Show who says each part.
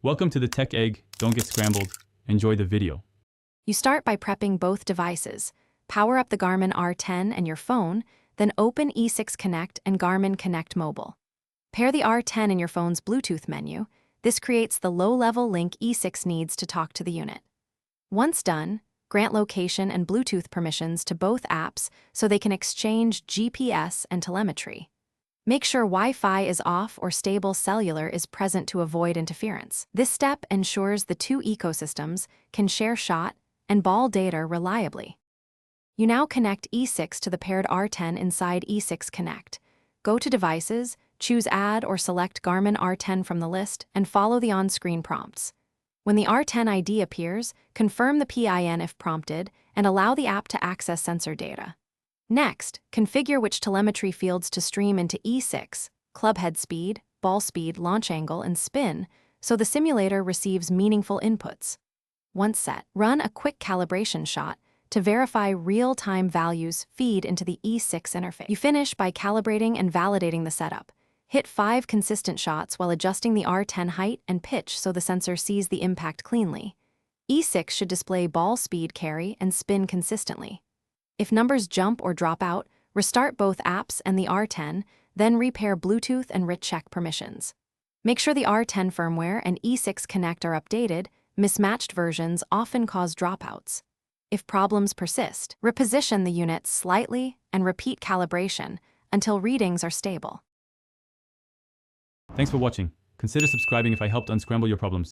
Speaker 1: Welcome to the Tech Egg. Don't get scrambled. Enjoy the video.
Speaker 2: You start by prepping both devices. Power up the Garmin R10 and your phone, then open E6 Connect and Garmin Connect Mobile. Pair the R10 in your phone's Bluetooth menu. This creates the low-level link E6 needs to talk to the unit. Once done, grant location and Bluetooth permissions to both apps so they can exchange GPS and telemetry. Make sure Wi-Fi is off or stable cellular is present to avoid interference. This step ensures the two ecosystems can share shot and ball data reliably. You now connect E6 to the paired R10 inside E6 Connect. Go to Devices, choose Add or select Garmin R10 from the list, and follow the on-screen prompts. When the R10 ID appears, confirm the PIN if prompted and allow the app to access sensor data. Next, configure which telemetry fields to stream into E6, club head speed, ball speed, launch angle, and spin, so the simulator receives meaningful inputs. Once set, run a quick calibration shot to verify real-time values feed into the E6 interface. You finish by calibrating and validating the setup. Hit 5 consistent shots while adjusting the R10 height and pitch so the sensor sees the impact cleanly. E6 should display ball speed carry and spin consistently. If numbers jump or drop out, restart both apps and the R10, then repair Bluetooth and check permissions. Make sure the R10 firmware and E6 Connect are updated. Mismatched versions often cause dropouts. If problems persist, reposition the unit slightly and repeat calibration until readings are stable.
Speaker 1: Thanks for watching. Consider subscribing if I helped unscramble your problems.